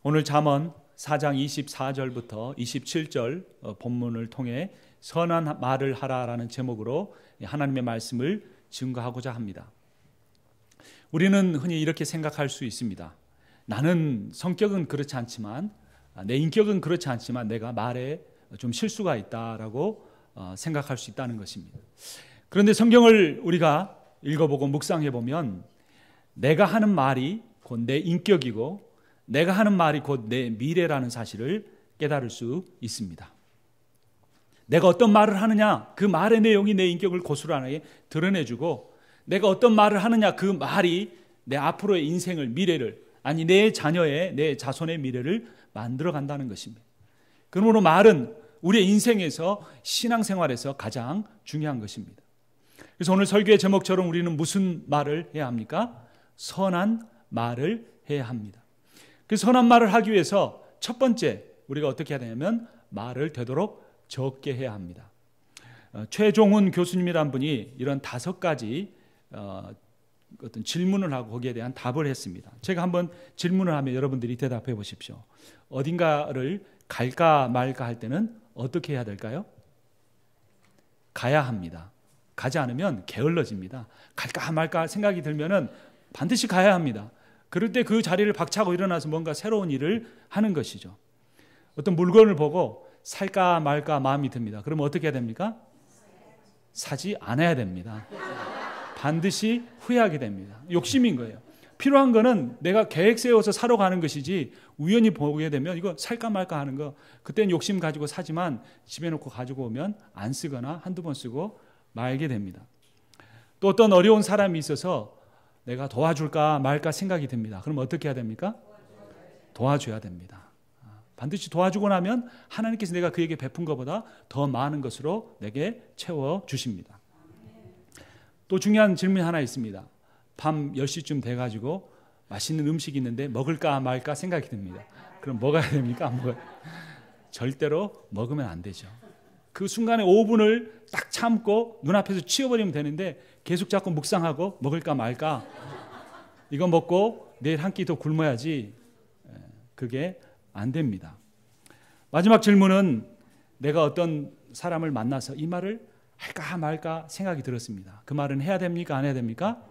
오늘 잠언 4장 24절부터 27절 본문을 통해 선한 말을 하라라는 제목으로 하나님의 말씀을 증거하고자 합니다. 우리는 흔히 이렇게 생각할 수 있습니다. 나는 성격은 그렇지 않지만, 내 인격은 그렇지 않지만 내가 말에 좀 실수가 있다라고 생각할 수 있다는 것입니다. 그런데 성경을 우리가 읽어보고 묵상해보면 내가 하는 말이 곧 내 인격이고 내가 하는 말이 곧 내 미래라는 사실을 깨달을 수 있습니다. 내가 어떤 말을 하느냐, 그 말의 내용이 내 인격을 고스란하게 드러내주고, 내가 어떤 말을 하느냐, 그 말이 내 앞으로의 인생을, 미래를, 아니 내 자녀의, 내 자손의 미래를 만들어 간다는 것입니다. 그러므로 말은 우리의 인생에서, 신앙생활에서 가장 중요한 것입니다. 그래서 오늘 설교의 제목처럼 우리는 무슨 말을 해야 합니까? 선한 말을 해야 합니다. 그 선한 말을 하기 위해서 첫 번째 우리가 어떻게 해야 되냐면 말을 되도록 적게 해야 합니다. 최종훈 교수님이란 분이 이런 5가지 어떤 질문을 하고 거기에 대한 답을 했습니다. 제가 한번 질문을 하면 여러분들이 대답해 보십시오. 어딘가를 갈까 말까 할 때는 어떻게 해야 될까요? 가야 합니다. 가지 않으면 게을러집니다. 갈까 말까 생각이 들면은 반드시 가야 합니다. 그럴 때 그 자리를 박차고 일어나서 뭔가 새로운 일을 하는 것이죠. 어떤 물건을 보고 살까 말까 마음이 듭니다. 그러면 어떻게 해야 됩니까? 사지 않아야 됩니다. 반드시 후회하게 됩니다. 욕심인 거예요. 필요한 거는 내가 계획 세워서 사러 가는 것이지, 우연히 보게 되면 이거 살까 말까 하는 거, 그때는 욕심 가지고 사지만 집에 놓고 가지고 오면 안 쓰거나 한두 번 쓰고 말게 됩니다. 또 어떤 어려운 사람이 있어서 내가 도와줄까 말까 생각이 듭니다. 그럼 어떻게 해야 됩니까? 도와줘야 됩니다. 반드시 도와주고 나면 하나님께서 내가 그에게 베푼 것보다 더 많은 것으로 내게 채워주십니다. 또 중요한 질문이 하나 있습니다. 밤 10시쯤 돼가지고 맛있는 음식이 있는데 먹을까 말까 생각이 듭니다. 그럼 먹어야 됩니까? 안 먹어야? 절대로 먹으면 안 되죠. 그 순간에 5분을 딱 참고 눈앞에서 치워버리면 되는데 계속 자꾸 묵상하고 먹을까 말까, 이거 먹고 내일 한 끼 더 굶어야지, 그게 안 됩니다. 마지막 질문은 내가 어떤 사람을 만나서 이 말을 할까 말까 생각이 들었습니다. 그 말은 해야 됩니까? 안 해야 됩니까?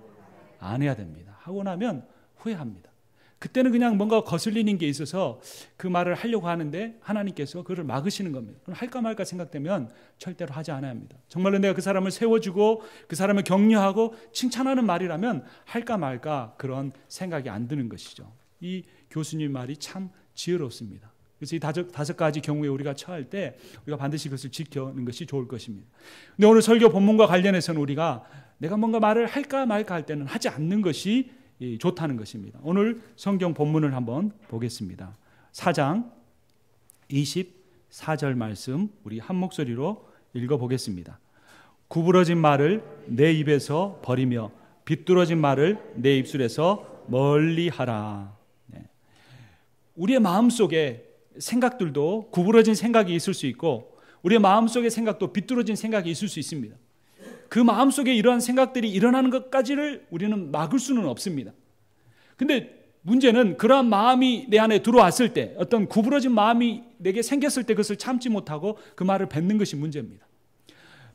안 해야 됩니다. 하고 나면 후회합니다. 그때는 그냥 뭔가 거슬리는 게 있어서 그 말을 하려고 하는데 하나님께서 그를 막으시는 겁니다. 그럼 할까 말까 생각되면 절대로 하지 않아야 합니다. 정말로 내가 그 사람을 세워주고 그 사람을 격려하고 칭찬하는 말이라면 할까 말까 그런 생각이 안 드는 것이죠. 이 교수님 말이 참 지혜롭습니다. 그래서 이 5가지 경우에 우리가 처할 때 우리가 반드시 그것을 지켜는 것이 좋을 것입니다. 근데 오늘 설교 본문과 관련해서는 우리가 내가 뭔가 말을 할까 말까 할 때는 하지 않는 것이 좋다는 것입니다. 오늘 성경 본문을 한번 보겠습니다. 4장 24절 말씀 우리 한 목소리로 읽어보겠습니다. 구부러진 말을 내 입에서 버리며 비뚤어진 말을 내 입술에서 멀리하라. 우리의 마음속에 생각들도 구부러진 생각이 있을 수 있고 우리의 마음속의 생각도 비뚤어진 생각이 있을 수 있습니다. 그 마음속에 이러한 생각들이 일어나는 것까지를 우리는 막을 수는 없습니다. 근데 문제는 그러한 마음이 내 안에 들어왔을 때, 어떤 구부러진 마음이 내게 생겼을 때 그것을 참지 못하고 그 말을 뱉는 것이 문제입니다.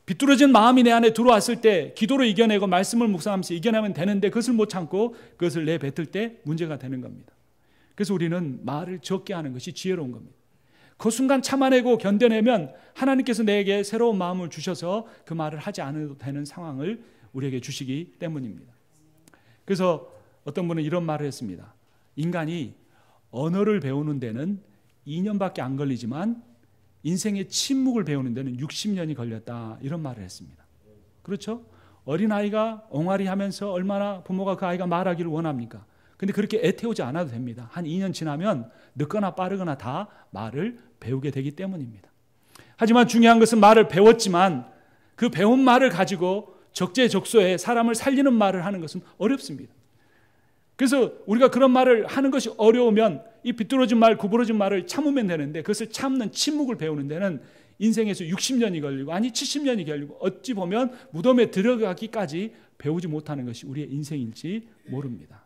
비뚤어진 마음이 내 안에 들어왔을 때 기도로 이겨내고 말씀을 묵상하면서 이겨내면 되는데 그것을 못 참고 그것을 내뱉을 때 문제가 되는 겁니다. 그래서 우리는 말을 적게 하는 것이 지혜로운 겁니다. 그 순간 참아내고 견뎌내면 하나님께서 내게 새로운 마음을 주셔서 그 말을 하지 않아도 되는 상황을 우리에게 주시기 때문입니다. 그래서 어떤 분은 이런 말을 했습니다. 인간이 언어를 배우는 데는 2년밖에 안 걸리지만 인생의 침묵을 배우는 데는 60년이 걸렸다, 이런 말을 했습니다. 그렇죠? 어린아이가 옹알이 하면서 얼마나 부모가 그 아이가 말하기를 원합니까? 근데 그렇게 애태우지 않아도 됩니다. 한 2년 지나면 늦거나 빠르거나 다 말을 배우게 되기 때문입니다. 하지만 중요한 것은 말을 배웠지만 그 배운 말을 가지고 적재적소에 사람을 살리는 말을 하는 것은 어렵습니다. 그래서 우리가 그런 말을 하는 것이 어려우면 이 비뚤어진 말, 구부러진 말을 참으면 되는데 그것을 참는 침묵을 배우는 데는 인생에서 60년이 걸리고 아니 70년이 걸리고 어찌 보면 무덤에 들어가기까지 배우지 못하는 것이 우리의 인생일지 모릅니다.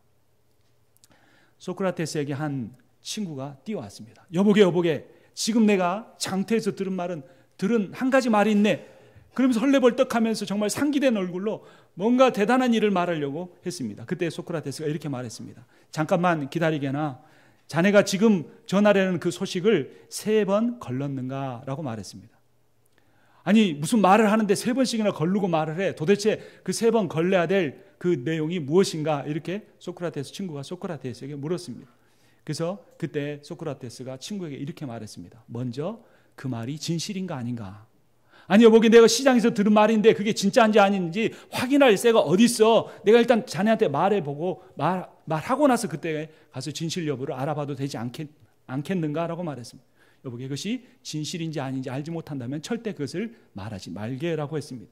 소크라테스에게 한 친구가 뛰어왔습니다. 여보게 지금 내가 장터에서 들은 한 가지 말이 있네. 그러면서 헐레벌떡하면서 정말 상기된 얼굴로 뭔가 대단한 일을 말하려고 했습니다. 그때 소크라테스가 이렇게 말했습니다. 잠깐만 기다리게나. 자네가 지금 전하려는 그 소식을 3번 걸렀는가? 라고 말했습니다. 아니 무슨 말을 하는데 3번씩이나 걸르고 말을 해. 도대체 그 3번 걸려야 될 그 내용이 무엇인가? 이렇게 소크라테스 친구가 소크라테스에게 물었습니다. 그래서 그때 소크라테스가 친구에게 이렇게 말했습니다. 먼저 그 말이 진실인가 아닌가? 아니 여보게 내가 시장에서 들은 말인데 그게 진짜인지 아닌지 확인할 새가 어디 있어? 내가 일단 자네한테 말해보고 말하고 나서 그때 가서 진실 여부를 알아봐도 되지 않겠는가? 라고 말했습니다. 여보게 그것이 진실인지 아닌지 알지 못한다면 절대 그것을 말하지 말게라고 했습니다.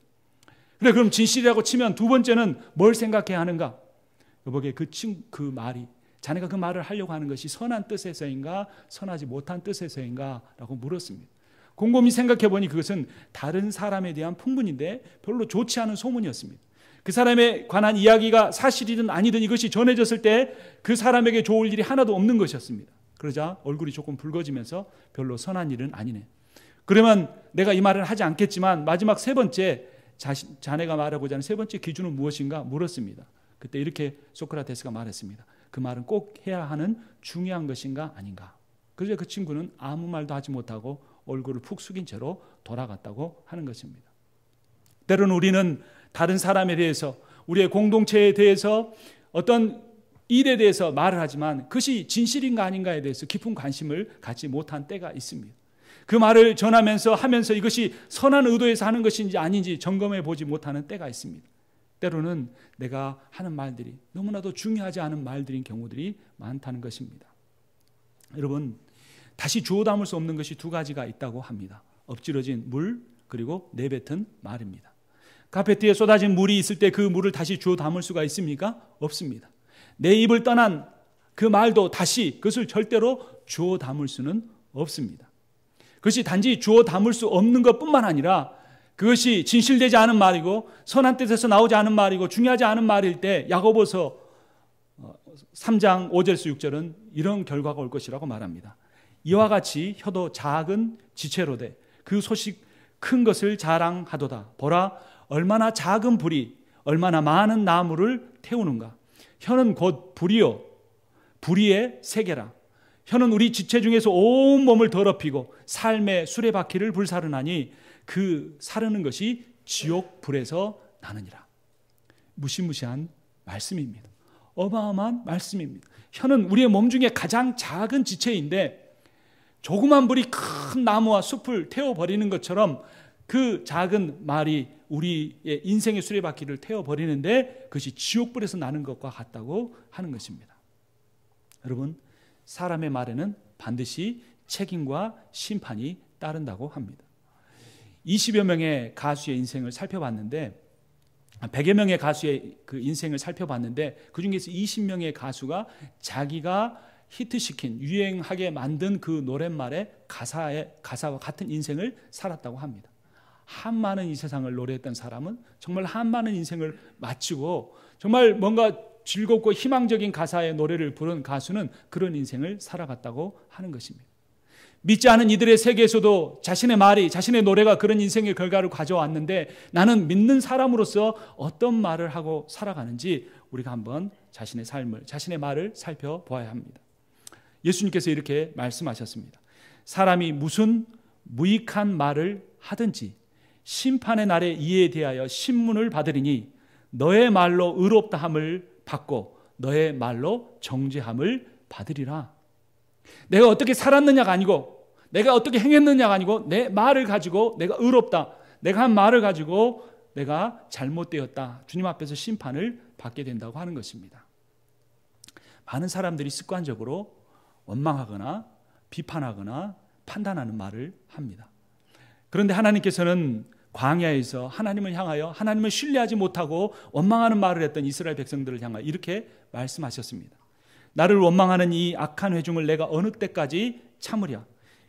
그래 그럼 진실이라고 치면 두 번째는 뭘 생각해야 하는가? 여보게 그 말이 자네가 그 말을 하려고 하는 것이 선한 뜻에서인가 선하지 못한 뜻에서인가? 라고 물었습니다. 곰곰이 생각해 보니 그것은 다른 사람에 대한 풍문인데 별로 좋지 않은 소문이었습니다. 그 사람에 관한 이야기가 사실이든 아니든 이것이 전해졌을 때 그 사람에게 좋을 일이 하나도 없는 것이었습니다. 그러자 얼굴이 조금 붉어지면서 별로 선한 일은 아니네. 그러면 내가 이 말은 하지 않겠지만 마지막 3번째 자네가 말하고자 하는 3번째 기준은 무엇인가 물었습니다. 그때 이렇게 소크라테스가 말했습니다. 그 말은 꼭 해야 하는 중요한 것인가 아닌가. 그래서 그 친구는 아무 말도 하지 못하고 얼굴을 푹 숙인 채로 돌아갔다고 하는 것입니다. 때로는 우리는 다른 사람에 대해서 우리의 공동체에 대해서 어떤 일에 대해서 말을 하지만 그것이 진실인가 아닌가에 대해서 깊은 관심을 갖지 못한 때가 있습니다. 그 말을 전하면서 하면서 이것이 선한 의도에서 하는 것인지 아닌지 점검해 보지 못하는 때가 있습니다. 때로는 내가 하는 말들이 너무나도 중요하지 않은 말들인 경우들이 많다는 것입니다. 여러분 다시 주워 담을 수 없는 것이 2가지가 있다고 합니다. 엎질러진 물 그리고 내뱉은 말입니다. 카페트에 쏟아진 물이 있을 때 그 물을 다시 주워 담을 수가 있습니까? 없습니다. 내 입을 떠난 그 말도 다시 그것을 절대로 주워 담을 수는 없습니다. 그것이 단지 주워 담을 수 없는 것뿐만 아니라 그것이 진실되지 않은 말이고 선한 뜻에서 나오지 않은 말이고 중요하지 않은 말일 때 야고보서 3장 5절에서 6절은 이런 결과가 올 것이라고 말합니다. 이와 같이 혀도 작은 지체로되 그 소식 큰 것을 자랑하도다. 보라 얼마나 작은 불이 얼마나 많은 나무를 태우는가. 혀는 곧 불이요 불의의 세계라. 혀는 우리 지체 중에서 온 몸을 더럽히고 삶의 수레바퀴를 불사르나니 그 사르는 것이 지옥 불에서 나느니라. 무시무시한 말씀입니다. 어마어마한 말씀입니다. 혀는 우리의 몸 중에 가장 작은 지체인데 조그만 불이 큰 나무와 숲을 태워버리는 것처럼 그 작은 말이 우리의 인생의 수레바퀴를 태워버리는데 그것이 지옥불에서 나는 것과 같다고 하는 것입니다. 여러분 사람의 말에는 반드시 책임과 심판이 따른다고 합니다. 20여 명의 가수의 인생을 살펴봤는데 100여 명의 가수의 그 인생을 살펴봤는데 그중에서 20명의 가수가 자기가 히트시킨 유행하게 만든 그 노랫말의 가사와 같은 인생을 살았다고 합니다. 한많은 이 세상을 노래했던 사람은 정말 한많은 인생을 마치고 정말 뭔가 즐겁고 희망적인 가사의 노래를 부른 가수는 그런 인생을 살아갔다고 하는 것입니다. 믿지 않은 이들의 세계에서도 자신의 말이 자신의 노래가 그런 인생의 결과를 가져왔는데 나는 믿는 사람으로서 어떤 말을 하고 살아가는지 우리가 한번 자신의 삶을 자신의 말을 살펴보아야 합니다. 예수님께서 이렇게 말씀하셨습니다. 사람이 무슨 무익한 말을 하든지 심판의 날에 이에 대하여 신문을 받으리니 너의 말로 의롭다함을 받고 너의 말로 정죄함을 받으리라. 내가 어떻게 살았느냐가 아니고 내가 어떻게 행했느냐가 아니고 내 말을 가지고 내가 의롭다. 내가 한 말을 가지고 내가 잘못되었다. 주님 앞에서 심판을 받게 된다고 하는 것입니다. 많은 사람들이 습관적으로 원망하거나 비판하거나 판단하는 말을 합니다. 그런데 하나님께서는 광야에서 하나님을 향하여 하나님을 신뢰하지 못하고 원망하는 말을 했던 이스라엘 백성들을 향하여 이렇게 말씀하셨습니다. 나를 원망하는 이 악한 회중을 내가 어느 때까지 참으랴.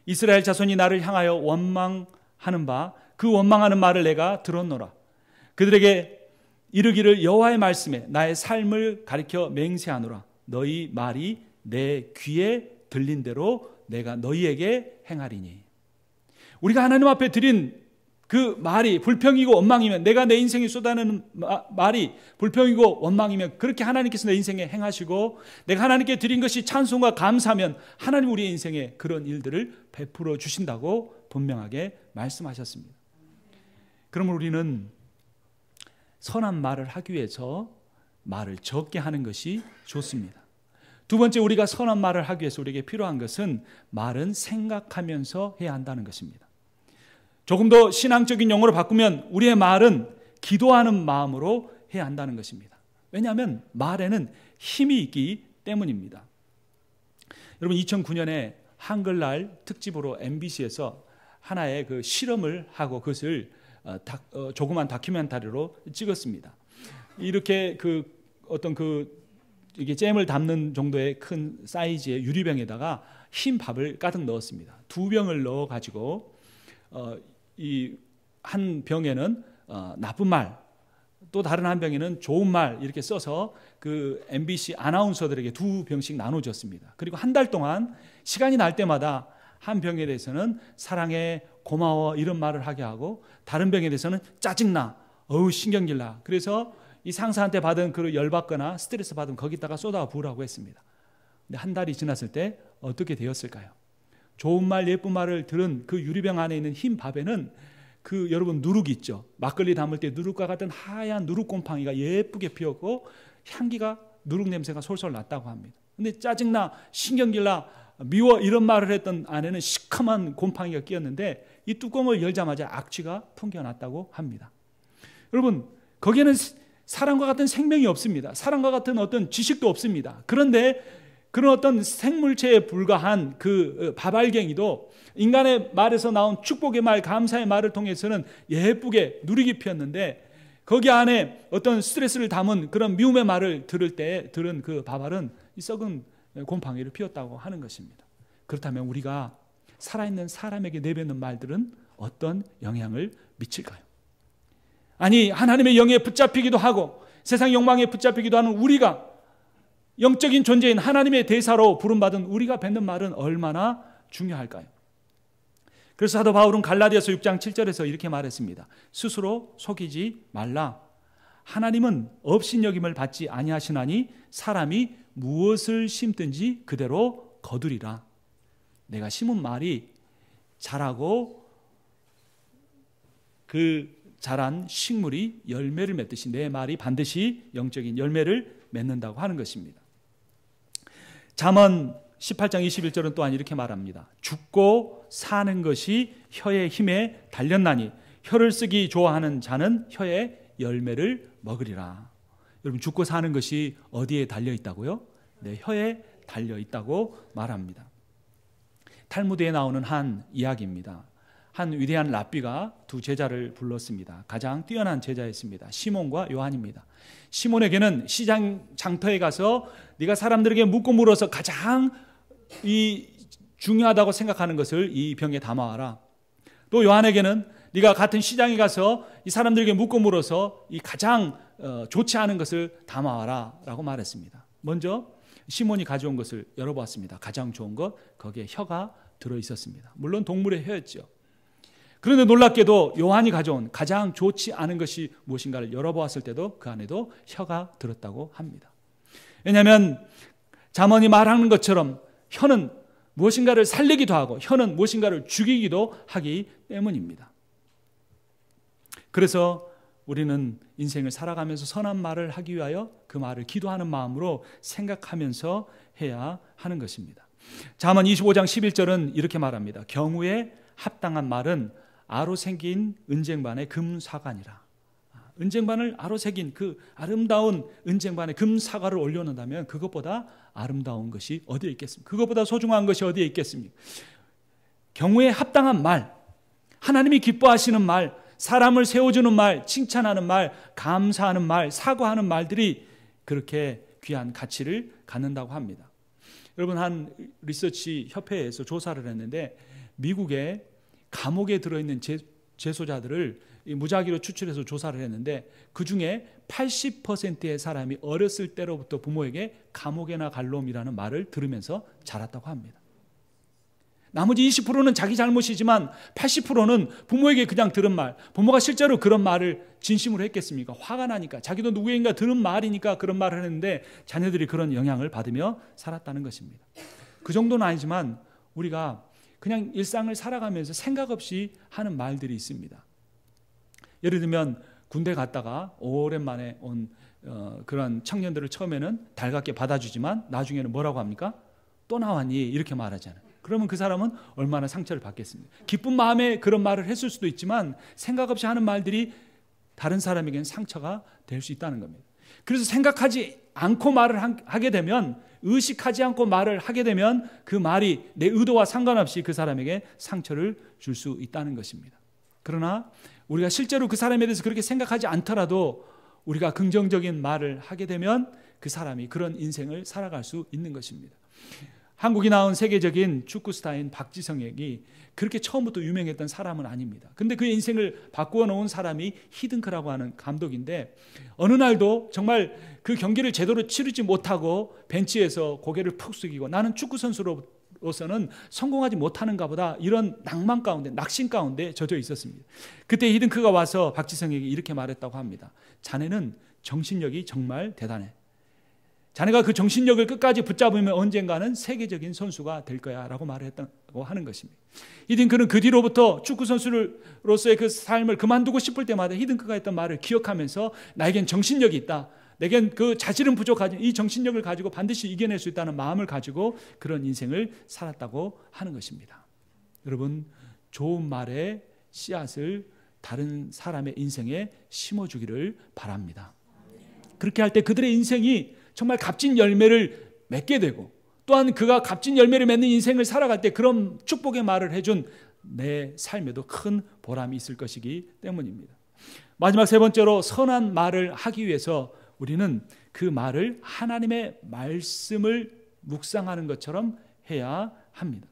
이스라엘 자손이 나를 향하여 원망하는 바 그 원망하는 말을 내가 들었노라. 그들에게 이르기를 여호와의 말씀에 나의 삶을 가리켜 맹세하노라. 너희 말이 내 귀에 들린 대로 내가 너희에게 행하리니. 우리가 하나님 앞에 드린 그 말이 불평이고 원망이면, 내가 내 인생에 쏟아내는 말이 불평이고 원망이면, 그렇게 하나님께서 내 인생에 행하시고 내가 하나님께 드린 것이 찬송과 감사하면 하나님 우리의 인생에 그런 일들을 베풀어 주신다고 분명하게 말씀하셨습니다. 그러면 우리는 선한 말을 하기 위해서 말을 적게 하는 것이 좋습니다. 두 번째, 우리가 선한 말을 하기 위해서 우리에게 필요한 것은 말은 생각하면서 해야 한다는 것입니다. 조금 더 신앙적인 용어로 바꾸면 우리의 말은 기도하는 마음으로 해야 한다는 것입니다. 왜냐하면 말에는 힘이 있기 때문입니다. 여러분, 2009년에 한글날 특집으로 MBC에서 하나의 그 실험을 하고 그것을 조그만 다큐멘터리로 찍었습니다. 이렇게 이게 잼을 담는 정도의 큰 사이즈의 유리병에다가 흰 밥을 가득 넣었습니다. 2병을 넣어 가지고 이 한 병에는 나쁜 말, 또 다른 한 병에는 좋은 말 이렇게 써서 그 MBC 아나운서들에게 2병씩 나눠줬습니다. 그리고 한 달 동안 시간이 날 때마다 한 병에 대해서는 사랑해, 고마워 이런 말을 하게 하고, 다른 병에 대해서는 짜증나, 어우 신경질나. 그래서 이 상사한테 받은 그 열받거나 스트레스 받으면 거기다가 쏟아 부으라고 했습니다. 근데 한 달이 지났을 때 어떻게 되었을까요? 좋은 말, 예쁜 말을 들은 그 유리병 안에 있는 흰 밥에는 여러분 누룩이 있죠. 막걸리 담을 때 누룩과 같은 하얀 누룩곰팡이가 예쁘게 피었고 향기가, 누룩 냄새가 솔솔 났다고 합니다. 근데 짜증나, 신경질나, 미워 이런 말을 했던 안에는 시커먼 곰팡이가 끼었는데 이 뚜껑을 열자마자 악취가 풍겨났다고 합니다. 여러분, 거기에는 사람과 같은 생명이 없습니다. 사람과 같은 어떤 지식도 없습니다. 그런데 그런 어떤 생물체에 불과한 그 밥알갱이도 인간의 말에서 나온 축복의 말, 감사의 말을 통해서는 예쁘게 누리기 피었는데, 거기 안에 어떤 스트레스를 담은 그런 미움의 말을 들은 그 밥알은 이 썩은 곰팡이를 피웠다고 하는 것입니다. 그렇다면 우리가 살아있는 사람에게 내뱉는 말들은 어떤 영향을 미칠까요? 아니, 하나님의 영에 붙잡히기도 하고 세상 욕망에 붙잡히기도 하는 우리가, 영적인 존재인 하나님의 대사로 부름받은 우리가 뱉는 말은 얼마나 중요할까요? 그래서 사도 바울은 갈라디아서 6장 7절에서 이렇게 말했습니다. 스스로 속이지 말라. 하나님은 업신여김을 받지 아니하시나니 사람이 무엇을 심든지 그대로 거두리라. 내가 심은 말이 자라고 그 자란 식물이 열매를 맺듯이 내 말이 반드시 영적인 열매를 맺는다고 하는 것입니다. 잠언 18장 21절은 또한 이렇게 말합니다. 죽고 사는 것이 혀의 힘에 달렸나니 혀를 쓰기 좋아하는 자는 혀의 열매를 먹으리라. 여러분, 죽고 사는 것이 어디에 달려 있다고요? 내 혀에 달려 있다고 말합니다. 탈무드에 나오는 한 이야기입니다. 한 위대한 랍비가 두 제자를 불렀습니다. 가장 뛰어난 제자였습니다. 시몬과 요한입니다. 시몬에게는 시장 장터에 가서 네가 사람들에게 묻고 물어서 가장 중요하다고 생각하는 것을 이 병에 담아와라. 또 요한에게는 네가 같은 시장에 가서 이 사람들에게 묻고 물어서 이 가장 좋지 않은 것을 담아와라 라고 말했습니다. 먼저 시몬이 가져온 것을 열어보았습니다. 가장 좋은 것, 거기에 혀가 들어있었습니다. 물론 동물의 혀였죠. 그런데 놀랍게도 요한이 가져온 가장 좋지 않은 것이 무엇인가를 열어보았을 때도 그 안에도 혀가 들었다고 합니다. 왜냐하면 잠언이 말하는 것처럼 혀는 무엇인가를 살리기도 하고 혀는 무엇인가를 죽이기도 하기 때문입니다. 그래서 우리는 인생을 살아가면서 선한 말을 하기 위하여 그 말을 기도하는 마음으로 생각하면서 해야 하는 것입니다. 잠언 25장 11절은 이렇게 말합니다. 경우에 합당한 말은 아로 생긴 은쟁반의 금사관이라. 은쟁반을 아로 새긴 그 아름다운 은쟁반에 금사과를 올려놓는다면 그것보다 아름다운 것이 어디에 있겠습니까? 그것보다 소중한 것이 어디에 있겠습니까? 경우에 합당한 말, 하나님이 기뻐하시는 말, 사람을 세워주는 말, 칭찬하는 말, 감사하는 말, 사과하는 말들이 그렇게 귀한 가치를 갖는다고 합니다. 여러분, 한 리서치 협회에서 조사를 했는데 미국의 감옥에 들어있는 재소자들을 무작위로 추출해서 조사를 했는데 그중에 80%의 사람이 어렸을 때로부터 부모에게 감옥에나 갈 놈이라는 말을 들으면서 자랐다고 합니다. 나머지 20%는 자기 잘못이지만 80%는 부모에게 그냥 들은 말, 부모가 실제로 그런 말을 진심으로 했겠습니까? 화가 나니까, 자기도 누구인가 들은 말이니까 그런 말을 했는데 자녀들이 그런 영향을 받으며 살았다는 것입니다. 그 정도는 아니지만 우리가 그냥 일상을 살아가면서 생각 없이 하는 말들이 있습니다. 예를 들면 군대 갔다가 오랜만에 온 그런 청년들을 처음에는 달갑게 받아주지만 나중에는 뭐라고 합니까? 또 나왔니? 이렇게 말하잖아요. 그러면 그 사람은 얼마나 상처를 받겠습니까? 기쁜 마음에 그런 말을 했을 수도 있지만 생각 없이 하는 말들이 다른 사람에게는 상처가 될 수 있다는 겁니다. 그래서 생각하지 않고 말을 하게 되면, 의식하지 않고 말을 하게 되면 그 말이 내 의도와 상관없이 그 사람에게 상처를 줄 수 있다는 것입니다. 그러나 우리가 실제로 그 사람에 대해서 그렇게 생각하지 않더라도 우리가 긍정적인 말을 하게 되면 그 사람이 그런 인생을 살아갈 수 있는 것입니다. 한국이 낳은 세계적인 축구 스타인 박지성이 그렇게 처음부터 유명했던 사람은 아닙니다. 근데 그 인생을 바꾸어 놓은 사람이 히든크라고 하는 감독인데, 어느 날도 정말 그 경기를 제대로 치르지 못하고 벤치에서 고개를 푹 숙이고 나는 축구 선수로서는 성공하지 못하는가 보다, 이런 낭만 가운데, 낙심 가운데 젖어 있었습니다. 그때 히든크가 와서 박지성에게 이렇게 말했다고 합니다. 자네는 정신력이 정말 대단해. 자네가 그 정신력을 끝까지 붙잡으면 언젠가는 세계적인 선수가 될 거야 라고 말을 했다고 하는 것입니다. 히든크는 그 뒤로부터 축구 선수로서의 그 삶을 그만두고 싶을 때마다 히든크가 했던 말을 기억하면서 나에겐 정신력이 있다, 내겐 그 자질은 부족하지만 이 정신력을 가지고 반드시 이겨낼 수 있다는 마음을 가지고 그런 인생을 살았다고 하는 것입니다. 여러분, 좋은 말의 씨앗을 다른 사람의 인생에 심어주기를 바랍니다. 그렇게 할 때 그들의 인생이 정말 값진 열매를 맺게 되고, 또한 그가 값진 열매를 맺는 인생을 살아갈 때 그런 축복의 말을 해준 내 삶에도 큰 보람이 있을 것이기 때문입니다. 마지막 세 번째로, 선한 말을 하기 위해서 우리는 그 말을 하나님의 말씀을 묵상하는 것처럼 해야 합니다.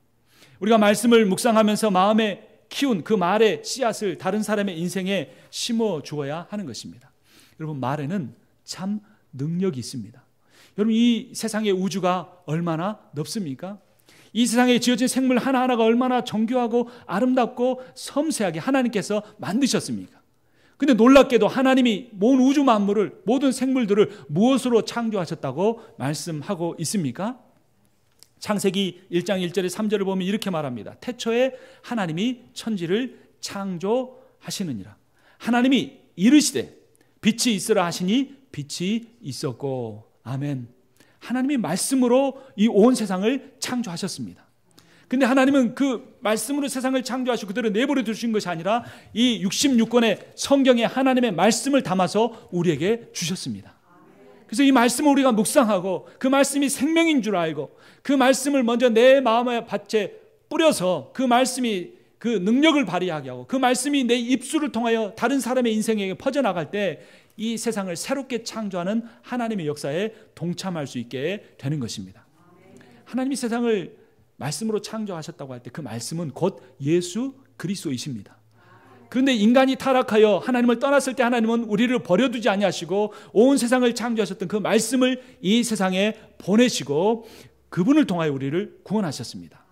우리가 말씀을 묵상하면서 마음에 키운 그 말의 씨앗을 다른 사람의 인생에 심어 주어야 하는 것입니다. 여러분, 말에는 참 능력이 있습니다. 여러분, 이 세상의 우주가 얼마나 넓습니까? 이 세상에 지어진 생물 하나하나가 얼마나 정교하고 아름답고 섬세하게 하나님께서 만드셨습니까? 근데 놀랍게도 하나님이 모든 우주 만물을, 모든 생물들을 무엇으로 창조하셨다고 말씀하고 있습니까? 창세기 1장 1절에 3절을 보면 이렇게 말합니다. 태초에 하나님이 천지를 창조하시느니라. 하나님이 이르시되 빛이 있으라 하시니 빛이 있었고. 아멘. 하나님이 말씀으로 이 온 세상을 창조하셨습니다. 근데 하나님은 그 말씀으로 세상을 창조하시고 그대로 내버려 두신 것이 아니라 이 66권의 성경에 하나님의 말씀을 담아서 우리에게 주셨습니다. 그래서 이 말씀을 우리가 묵상하고 그 말씀이 생명인 줄 알고 그 말씀을 먼저 내 마음의 밭에 뿌려서 그 말씀이 그 능력을 발휘하게 하고 그 말씀이 내 입술을 통하여 다른 사람의 인생에게 퍼져나갈 때 이 세상을 새롭게 창조하는 하나님의 역사에 동참할 수 있게 되는 것입니다. 하나님이 세상을 말씀으로 창조하셨다고 할 때 그 말씀은 곧 예수 그리스도이십니다. 그런데 인간이 타락하여 하나님을 떠났을 때 하나님은 우리를 버려두지 아니하시고 온 세상을 창조하셨던 그 말씀을 이 세상에 보내시고 그분을 통하여 우리를 구원하셨습니다.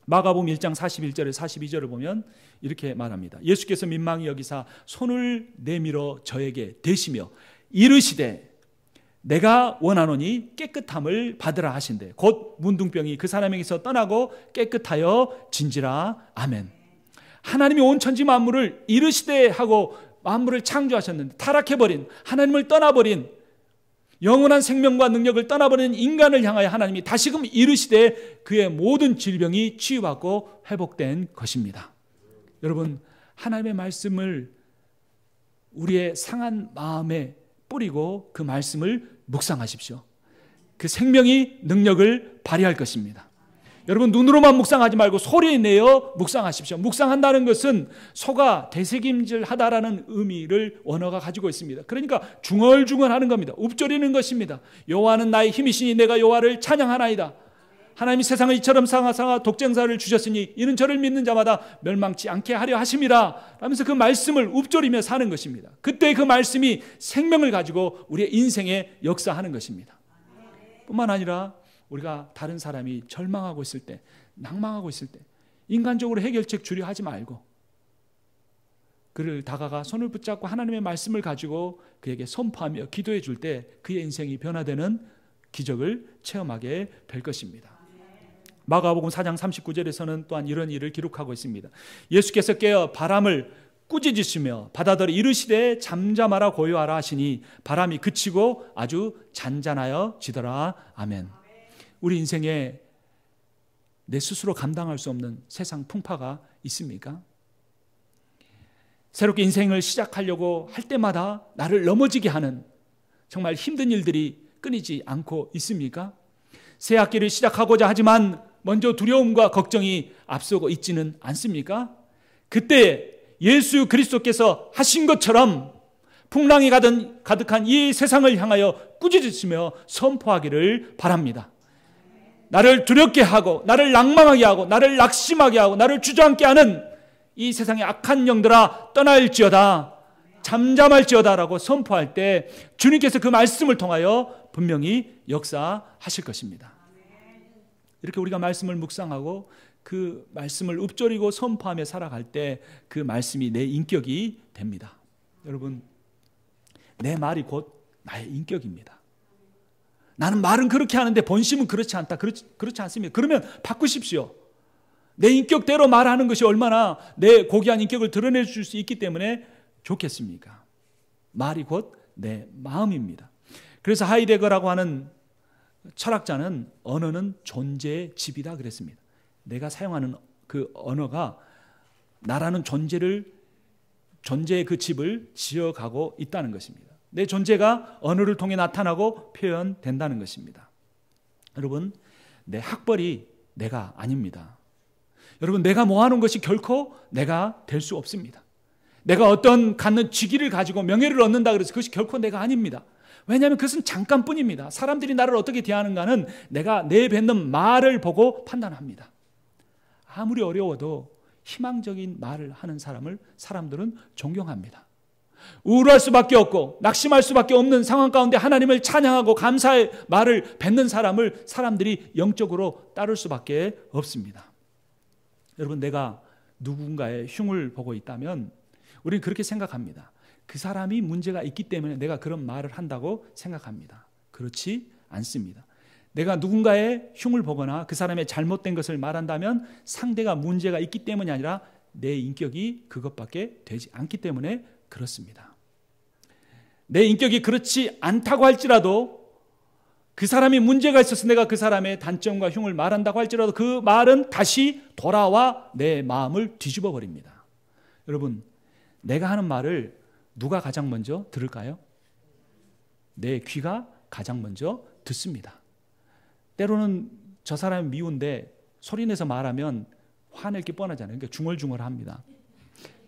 마가복음 1장 41절에 42절을 보면 이렇게 말합니다. 예수께서 민망히 여기사 손을 내밀어 저에게 대시며 이르시되 내가 원하노니 깨끗함을 받으라 하신대. 곧 문둥병이 그 사람에게서 떠나고 깨끗하여 진지라. 아멘. 하나님이 온 천지 만물을 이르시되 하고 만물을 창조하셨는데 타락해버린, 하나님을 떠나버린, 영원한 생명과 능력을 떠나버린 인간을 향하여 하나님이 다시금 이르시되 그의 모든 질병이 치유받고 회복된 것입니다. 여러분, 하나님의 말씀을 우리의 상한 마음에 뿌리고 그 말씀을 묵상하십시오. 그 생명이 능력을 발휘할 것입니다. 여러분, 눈으로만 묵상하지 말고 소리 내어 묵상하십시오. 묵상한다는 것은 소가 되새김질하다라는 의미를 원어가 가지고 있습니다. 그러니까 중얼중얼하는 겁니다. 읊조리는 것입니다. 여호와는 나의 힘이시니 내가 여호와를 찬양하나이다. 하나님이 세상을 이처럼 사랑하사 독생자를 주셨으니 이는 저를 믿는 자마다 멸망치 않게 하려 하심이라 하면서 그 말씀을 읊조리며 사는 것입니다. 그때 그 말씀이 생명을 가지고 우리의 인생에 역사하는 것입니다. 뿐만 아니라 우리가 다른 사람이 절망하고 있을 때, 낭망하고 있을 때 인간적으로 해결책 주려 하지 말고 그를 다가가 손을 붙잡고 하나님의 말씀을 가지고 그에게 선포하며 기도해 줄 때 그의 인생이 변화되는 기적을 체험하게 될 것입니다. 마가복음 4장 39절에서는 또한 이런 일을 기록하고 있습니다. 예수께서 깨어 바람을 꾸짖으시며 바다들이 이르시되 잠잠하라 고요하라 하시니 바람이 그치고 아주 잔잔하여 지더라. 아멘. 우리 인생에 내 스스로 감당할 수 없는 세상 풍파가 있습니까? 새롭게 인생을 시작하려고 할 때마다 나를 넘어지게 하는 정말 힘든 일들이 끊이지 않고 있습니까? 새 학기를 시작하고자 하지만 먼저 두려움과 걱정이 앞서고 있지는 않습니까? 그때 예수 그리스도께서 하신 것처럼 풍랑이 가득한 이 세상을 향하여 꾸짖으시며 선포하기를 바랍니다. 나를 두렵게 하고 나를 낭망하게 하고 나를 낙심하게 하고 나를 주저앉게 하는 이 세상의 악한 영들아 떠날지어다, 잠잠할지어다 라고 선포할 때 주님께서 그 말씀을 통하여 분명히 역사하실 것입니다. 이렇게 우리가 말씀을 묵상하고 그 말씀을 읊조리고 선포하며 살아갈 때 그 말씀이 내 인격이 됩니다. 여러분, 내 말이 곧 나의 인격입니다. 나는 말은 그렇게 하는데 본심은 그렇지 않다. 그렇지 않습니다. 그러면 바꾸십시오. 내 인격대로 말하는 것이 얼마나 내 고귀한 인격을 드러내줄 수 있기 때문에 좋겠습니까? 말이 곧 내 마음입니다. 그래서 하이데거라고 하는 철학자는 언어는 존재의 집이다 그랬습니다. 내가 사용하는 그 언어가 나라는 존재의 그 집을 지어가고 있다는 것입니다. 내 존재가 언어를 통해 나타나고 표현된다는 것입니다. 여러분, 내 학벌이 내가 아닙니다. 여러분, 내가 모아놓은 것이 결코 내가 될 수 없습니다. 내가 어떤 갖는 직위를 가지고 명예를 얻는다 그래서 그것이 결코 내가 아닙니다. 왜냐하면 그것은 잠깐뿐입니다. 사람들이 나를 어떻게 대하는가는 내가 내뱉는 말을 보고 판단합니다. 아무리 어려워도 희망적인 말을 하는 사람들은 존경합니다. 우울할 수밖에 없고 낙심할 수밖에 없는 상황 가운데 하나님을 찬양하고 감사의 말을 뱉는 사람들이 영적으로 따를 수밖에 없습니다. 여러분, 내가 누군가의 흉을 보고 있다면 우리는 그렇게 생각합니다. 그 사람이 문제가 있기 때문에 내가 그런 말을 한다고 생각합니다. 그렇지 않습니다. 내가 누군가의 흉을 보거나 그 사람의 잘못된 것을 말한다면 상대가 문제가 있기 때문이 아니라 내 인격이 그것밖에 되지 않기 때문에 그렇습니다. 내 인격이 그렇지 않다고 할지라도 그 사람이 문제가 있어서 내가 그 사람의 단점과 흉을 말한다고 할지라도 그 말은 다시 돌아와 내 마음을 뒤집어 버립니다. 여러분, 내가 하는 말을 누가 가장 먼저 들을까요? 내 귀가 가장 먼저 듣습니다. 때로는 저 사람이 미운데 소리내서 말하면 화낼 게 뻔하잖아요. 그러니까 중얼중얼합니다.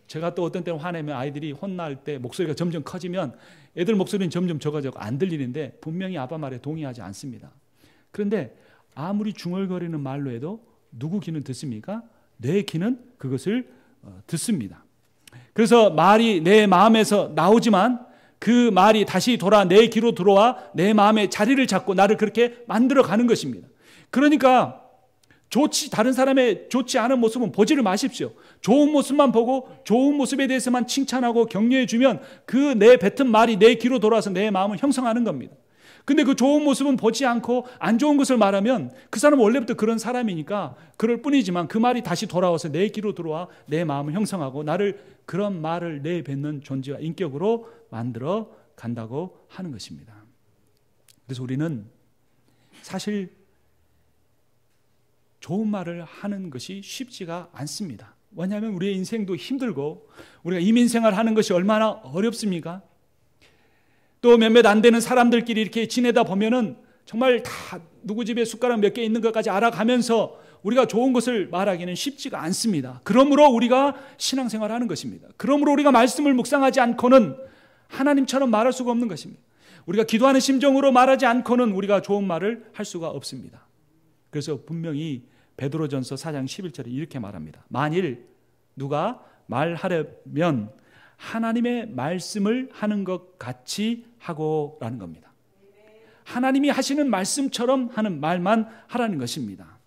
제가 또 어떤 때는 화내면 아이들이 혼날 때 목소리가 점점 커지면 애들 목소리는 점점 적어지고 안 들리는데 분명히 아빠 말에 동의하지 않습니다. 그런데 아무리 중얼거리는 말로 해도 누구 귀는 듣습니까? 내 귀는 그것을 듣습니다. 그래서 말이 내 마음에서 나오지만 그 말이 다시 돌아 내 귀로 들어와 내 마음에 자리를 잡고 나를 그렇게 만들어가는 것입니다. 그러니까 다른 사람의 좋지 않은 모습은 보지를 마십시오. 좋은 모습만 보고 좋은 모습에 대해서만 칭찬하고 격려해 주면 그 내 뱉은 말이 내 귀로 돌아와서 내 마음을 형성하는 겁니다. 근데 그 좋은 모습은 보지 않고 안 좋은 것을 말하면 그 사람은 원래부터 그런 사람이니까 그럴 뿐이지만 그 말이 다시 돌아와서 내 귀로 들어와 내 마음을 형성하고 나를 그런 말을 내뱉는 존재와 인격으로 만들어 간다고 하는 것입니다. 그래서 우리는 사실 좋은 말을 하는 것이 쉽지가 않습니다. 왜냐하면 우리의 인생도 힘들고 우리가 이민생활 하는 것이 얼마나 어렵습니까? 또 몇몇 안 되는 사람들끼리 이렇게 지내다 보면은 정말 다 누구 집에 숟가락 몇 개 있는 것까지 알아가면서 우리가 좋은 것을 말하기는 쉽지가 않습니다. 그러므로 우리가 신앙생활을 하는 것입니다. 그러므로 우리가 말씀을 묵상하지 않고는 하나님처럼 말할 수가 없는 것입니다. 우리가 기도하는 심정으로 말하지 않고는 우리가 좋은 말을 할 수가 없습니다. 그래서 분명히 베드로전서 4장 11절에 이렇게 말합니다. 만일 누가 말하려면 하나님의 말씀을 하는 것 같이 하고라는 겁니다. 하나님이 하시는 말씀처럼 하는 말만 하라는 것입니다.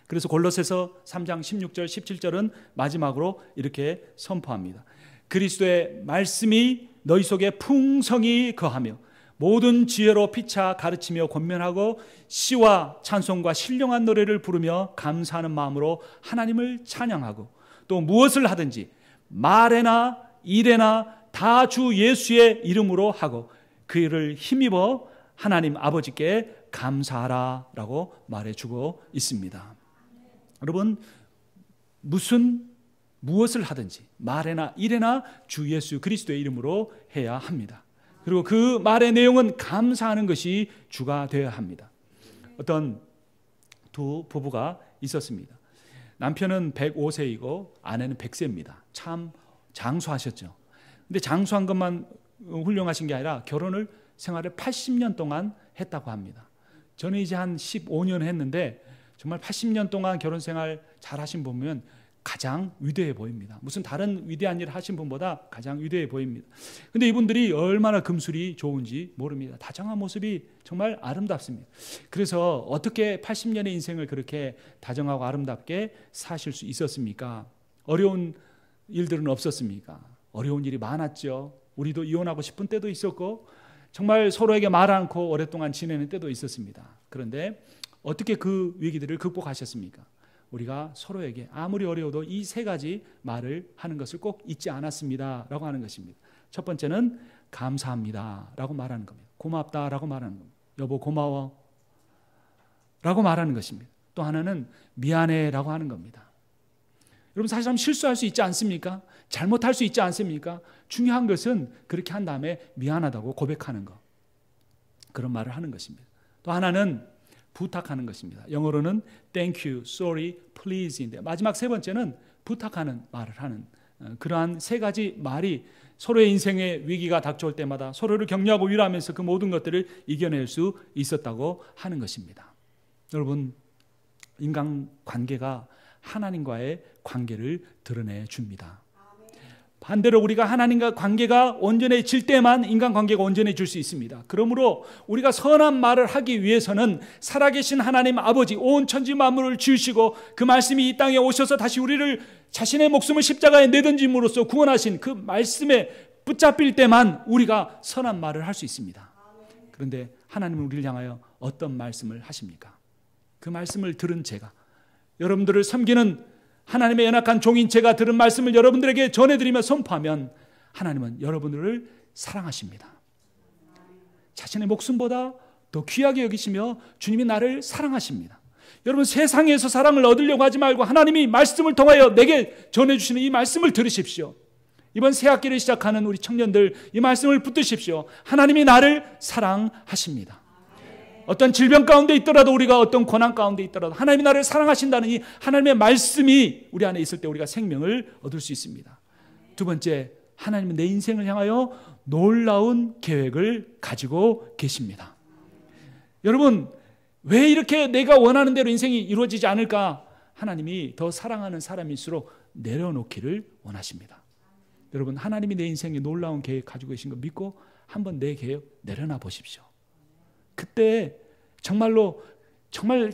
그래서 골로새서 3장 16절 17절은 마지막으로 이렇게 선포합니다. 그리스도의 말씀이 너희 속에 풍성히 거하며 모든 지혜로 피차 가르치며 권면하고 시와 찬송과 신령한 노래를 부르며 감사하는 마음으로 하나님을 찬양하고 또 무엇을 하든지 말에나 일에나 다 주 예수의 이름으로 하고 그 일을 힘입어 하나님 아버지께 감사하라 라고 말해주고 있습니다. 여러분, 무엇을 하든지 말에나 일에나 주 예수 그리스도의 이름으로 해야 합니다. 그리고 그 말의 내용은 감사하는 것이 주가 되어야 합니다. 어떤 두 부부가 있었습니다. 남편은 105세이고 아내는 100세입니다. 참 장수하셨죠. 근데 장수한 것만 훌륭하신 게 아니라 결혼을 생활을 80년 동안 했다고 합니다. 저는 이제 한 15년 했는데 정말 80년 동안 결혼 생활 잘 하신 분 보면 가장 위대해 보입니다. 무슨 다른 위대한 일을 하신 분보다 가장 위대해 보입니다. 근데 이분들이 얼마나 금술이 좋은지 모릅니다. 다정한 모습이 정말 아름답습니다. 그래서 어떻게 80년의 인생을 그렇게 다정하고 아름답게 사실 수 있었습니까? 어려운 일들은 없었습니까? 어려운 일이 많았죠. 우리도 이혼하고 싶은 때도 있었고 정말 서로에게 말 않고 오랫동안 지내는 때도 있었습니다. 그런데 어떻게 그 위기들을 극복하셨습니까? 우리가 서로에게 아무리 어려워도 이 세 가지 말을 하는 것을 꼭 잊지 않았습니다 라고 하는 것입니다. 첫 번째는 감사합니다 라고 말하는 겁니다. 고맙다 라고 말하는 겁니다. 여보 고마워 라고 말하는 것입니다. 또 하나는 미안해 라고 하는 겁니다. 여러분, 사실 실수할 수 있지 않습니까? 잘못할 수 있지 않습니까? 중요한 것은 그렇게 한 다음에 미안하다고 고백하는 것, 그런 말을 하는 것입니다. 또 하나는 부탁하는 것입니다. 영어로는 thank you, sorry, please인데 마지막 세 번째는 부탁하는 말을 하는 그러한 세 가지 말이 서로의 인생의 위기가 닥쳐올 때마다 서로를 격려하고 위로하면서 그 모든 것들을 이겨낼 수 있었다고 하는 것입니다. 여러분, 인간관계가 하나님과의 관계를 드러내 줍니다. 반대로 우리가 하나님과 관계가 온전해질 때만 인간관계가 온전해질 수 있습니다. 그러므로 우리가 선한 말을 하기 위해서는 살아계신 하나님 아버지, 온 천지 만물을 지으시고 그 말씀이 이 땅에 오셔서 다시 우리를 자신의 목숨을 십자가에 내던짐으로써 구원하신 그 말씀에 붙잡힐 때만 우리가 선한 말을 할 수 있습니다. 그런데 하나님은 우리를 향하여 어떤 말씀을 하십니까? 그 말씀을 들은 제가, 여러분들을 섬기는 하나님의 연약한 종인 제가 들은 말씀을 여러분들에게 전해드리며 선포하면 하나님은 여러분들을 사랑하십니다. 자신의 목숨보다 더 귀하게 여기시며 주님이 나를 사랑하십니다. 여러분, 세상에서 사랑을 얻으려고 하지 말고 하나님이 말씀을 통하여 내게 전해주시는 이 말씀을 들으십시오. 이번 새학기를 시작하는 우리 청년들, 이 말씀을 붙드십시오. 하나님이 나를 사랑하십니다. 어떤 질병 가운데 있더라도, 우리가 어떤 고난 가운데 있더라도 하나님이 나를 사랑하신다는 이 하나님의 말씀이 우리 안에 있을 때 우리가 생명을 얻을 수 있습니다. 두 번째, 하나님은 내 인생을 향하여 놀라운 계획을 가지고 계십니다. 여러분, 왜 이렇게 내가 원하는 대로 인생이 이루어지지 않을까? 하나님이 더 사랑하는 사람일수록 내려놓기를 원하십니다. 여러분, 하나님이 내 인생에 놀라운 계획 가지고 계신 거 믿고 한번 내 계획 내려놔 보십시오. 그때 정말로 정말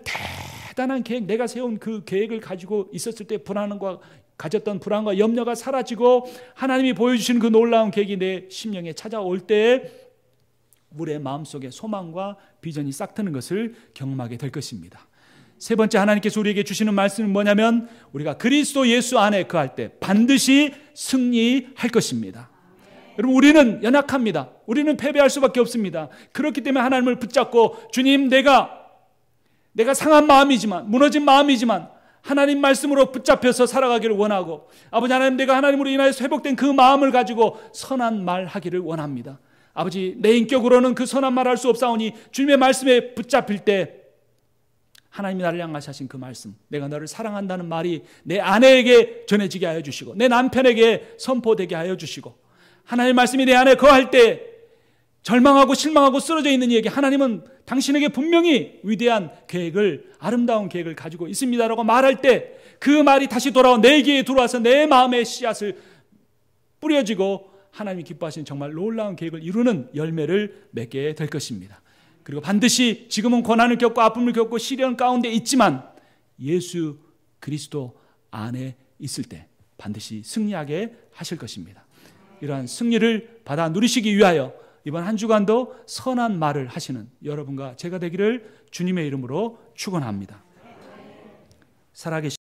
대단한 계획, 내가 세운 그 계획을 가지고 있었을 때 가졌던 불안과 염려가 사라지고 하나님이 보여주시는 그 놀라운 계획이 내 심령에 찾아올 때 우리의 마음속에 소망과 비전이 싹 트는 것을 경험하게 될 것입니다. 세 번째, 하나님께서 우리에게 주시는 말씀은 뭐냐면 우리가 그리스도 예수 안에 거할 때 반드시 승리할 것입니다. 여러분, 우리는 연약합니다. 우리는 패배할 수밖에 없습니다. 그렇기 때문에 하나님을 붙잡고 주님, 내가 상한 마음이지만, 무너진 마음이지만 하나님 말씀으로 붙잡혀서 살아가기를 원하고, 아버지 하나님, 내가 하나님으로 인하여서 회복된 그 마음을 가지고 선한 말 하기를 원합니다. 아버지, 내 인격으로는 그 선한 말 할 수 없사오니 주님의 말씀에 붙잡힐 때 하나님이 나를 향하신 그 말씀, 내가 너를 사랑한다는 말이 내 아내에게 전해지게 하여 주시고 내 남편에게 선포되게 하여 주시고, 하나님의 말씀이 내 안에 거할 때 절망하고 실망하고 쓰러져 있는 이에게 하나님은 당신에게 분명히 위대한 계획을, 아름다운 계획을 가지고 있습니다라고 말할 때 그 말이 다시 돌아와 내게 들어와서 내 마음의 씨앗을 뿌려지고 하나님이 기뻐하시는 정말 놀라운 계획을 이루는 열매를 맺게 될 것입니다. 그리고 반드시 지금은 고난을 겪고 아픔을 겪고 시련 가운데 있지만 예수 그리스도 안에 있을 때 반드시 승리하게 하실 것입니다. 이러한 승리를 받아 누리시기 위하여 이번 한 주간도 선한 말을 하시는 여러분과 제가 되기를 주님의 이름으로 축원합니다. 살아계신